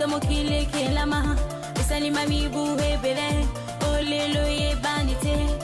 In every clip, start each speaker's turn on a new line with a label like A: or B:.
A: mokile kelama esalima mibuhe bele olelo ye bandite.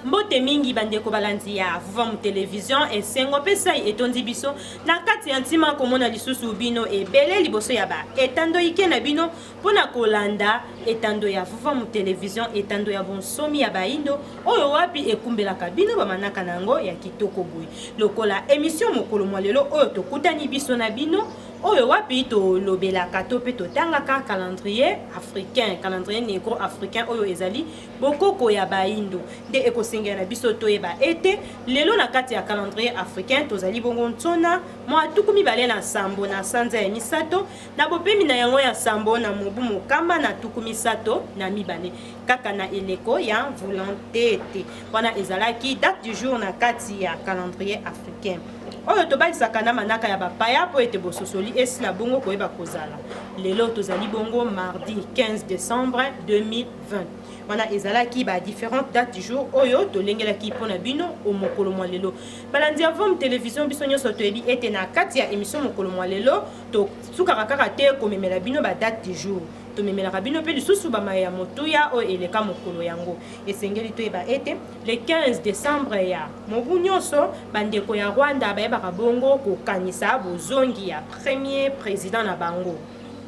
B: Mbote mingi bandeko balanzi ya vuva mu television esengo pesa etondi biso na kati ya ntima komona lisusu bino ebele liboso ya ba etando ike na bino pona kolanda etando ya vuva mu television etando ya bonsomi ya baindo oyo wapi ekumbelaka bino bamanaka nango ya kitoko boy lokola émission mokolo mwa lelo oyo tokutani biso na bino oyo wapi to lobelaka to pe totangaka calendrier africain calendrier négro africain oyo ezali bokoko ya baindo nde ekosengela na biso toyeba ete lelo na kati ya calendrier africain tozali bongo ntona mwa tuku mibale na sambo na sanza ya misato na bopemi na yango ya sambo na mobu mokamba na tuku misato na mibale kaka na eleko ya volonté te wana ezalaki date du jour na kati ya calendrier africain oyo tobalisaka na manaka ya bapaya po ete bososoli esila bongo koyeba kozala lelo tozali bongo mardi 15 décembre 2020 wana ezalaki ba différentes dates du jour oyo tolengelaki mpona bino o mokolo mwa lelo balandi avom télévision biso nyonso toyebi ete na kati ya émission mokolo mwa lelo tosukaka kaka te komemela bino ba date du jour tomemelaka bino mpe lisusu bamaya ya motuya oyo eleka mokolo yango esengeli toyeba ete le 15 décembre ya mobu nyonso bandeko ya Rwanda bayebaka bongo kokanisa bozongi ya premier président na bango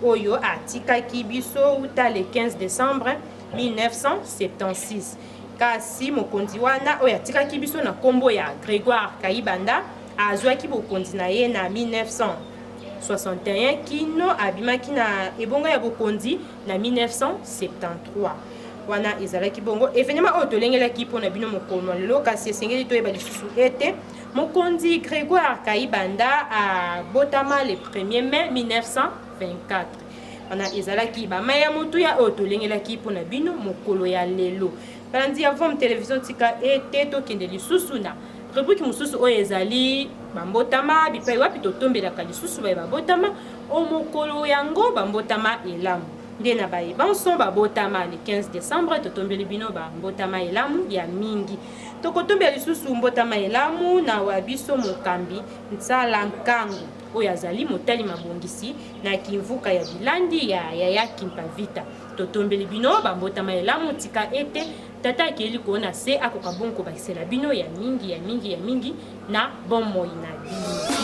B: oyo atikaki biso uta le 15 décembre 1976 kasi mokonzi wana oyo atikaki biso na kombo ya Grégoire Kayibanda azwaki bokonzi na ye na 1961 kino abimaki na ebonga ya bokonzi na 1973 wana ezalaki bongo événement oyo tolengelaki mpona bino mokolo lelo kasi esengeli toyeba lisusu ete mokonzi Grégoire Kayibanda abotama le 1er mai 1924 wana ezalaki bamaya motuya oyo tolengelaki mpona bino mokolo ya lelo balandi ya vom télévision tika ete tokende lisusu na rubrique mususu oyo ezali bambotama bipai wapi totombelaka lisusu baye babotama o mokolo yango bambotama elamu nde na baye banso babotama le 15 décembre totombeli bino bambotama elamu ya mingi tokotombela lisusu mbotama elamu na wabiso mokambi Ntsala Nkangu oyo azali motali mabongisi na kimvuka ya bilandi ya Kimpavita totombeli bino bambotama elamu tika ete tata akeli koona se akoka bongo bakisela bino ya mingi na bomoi na bino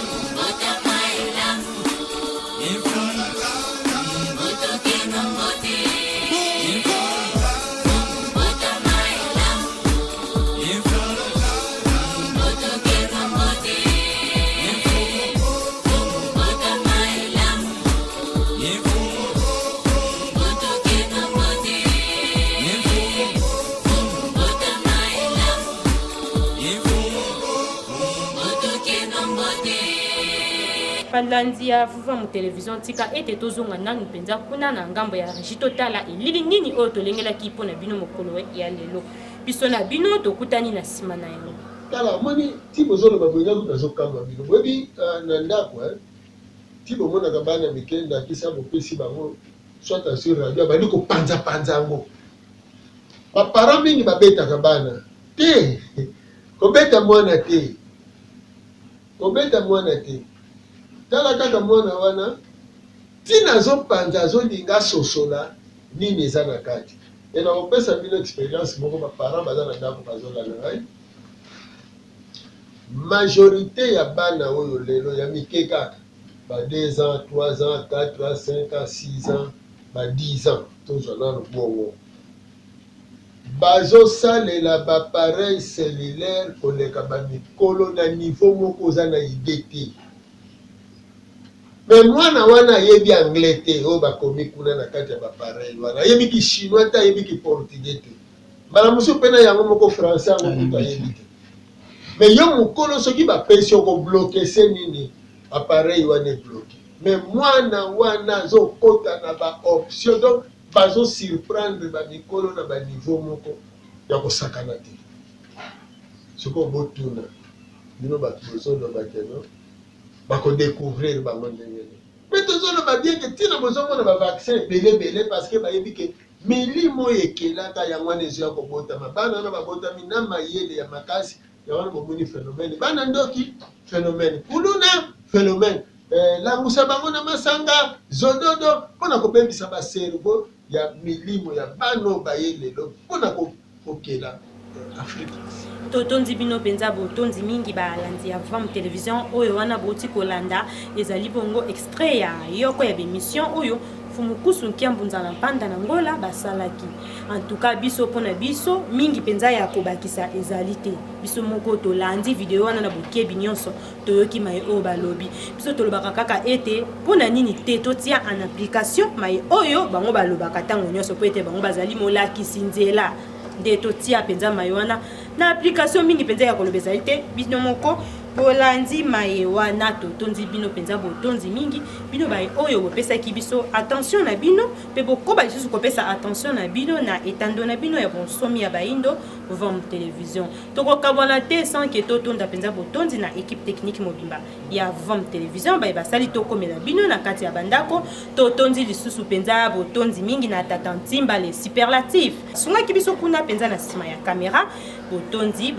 B: balandi ya vuva mu television tika ete tozonga nanu mpenza kuna na ngambo ya Régito tala elili nini oyo tolengelaki mpona bino mokolo ya lelo biso na bino tokutani na nsima na yango
C: tala moni ti bozolo babwenga kuta zokamba bino boyebi na ndako ti bomonaka bana mikenda kisa bopesi bango soit sur radio bandi kopanza yango bapara mingi babetaka bana te kobeta mwana te tala kaka mwana wana tina azopanza azolinga sosola nini eza na kati ena kopesa bino expérience moko baparent baza na ndako bazolala ngai majorité ya bana oyo lelo ya mike kaka ba 2 ans 3 ans 4 ans 5 ans 6 ans ba 10 ans tozwa nano bongo bazosalela bapareil cellulaire koleka bamikolo na niveau moko oza na idée te mais mwana wana ayebi anglais te oyo bakomi kuna na kati ya bapareil wana ayebiki chinois te ayebiki portugais te mbala mosusu mpe na yango moko français yango kutu ayebi te mais yo mokolo soki bapesi yo kobloke se nini apareil wana ebloke mais mwana wana azokota na baoption donc bazosurprendre bamikolo na baniveau moko ya kosakana te soko botuna bino bato bozolobakeno bakodécouvrir bango ndenge mpe tozoloba bien ke ntina bozomona bavaccin ebele parce que bayebi ke milimo oyo ekelaka yango wana ezo ya kobotama bana wana babotami na mayele ya makasi ya wana bomoni phénomène bana ndoki phénomène kuluna phénomène langusa bango na masanga zododo mpona kobebisa baservo ya milimo ya bano baye lelo mpona kokela Afrique.
B: totondi bino penza botondi mingi balandi ya Vam Télévision oyo wana boti kolanda ezali bongo extrait ya yoko ya bémission oyo fumukusu nkiambunza na mpanda na ngola basalaki. En tout cas biso pona biso mingi penza ya kobakisa ezali te. Biso moko tolandi video wana na bokebi nyonso toyoki mai oyo balobi. Biso tolobaka kaka ete pona nini te totia en application mai oyo bango balobaka tango nyonso po ete bango bazali molakisi nzela de totia penza mai wana na application mingi penza ya kolobeza ite bino moko bolandi mai wana totondi bino penza botondi mingi bino bai oyo bopesaki biso attention na bino pe bokoba lisusu kopesa attention na bino na etando na bino ya bonsomi ya baindo Vam Télévision tokokabwana te sans que totonda penza botondi na équipe technique mobimba ya Vam Télévision bai basali tokomela bino na kati ya bandako totondi lisusu penza botondi mingi na tata Ntimba les superlatifs sungaki biso kuna penza na sima ya caméra botondi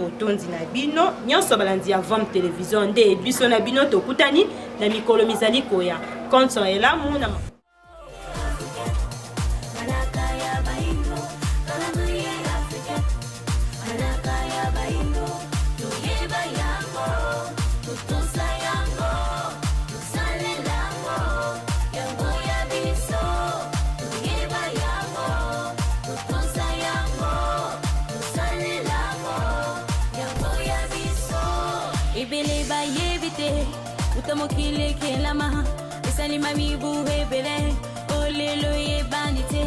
B: na bino nyonso balandi ya Vam Télévision nde biso na bino tokutani na mikolo mizali koya konso elamu na
A: ebele bayebite utamokile kelama esalima mibu hebele olelo yebanite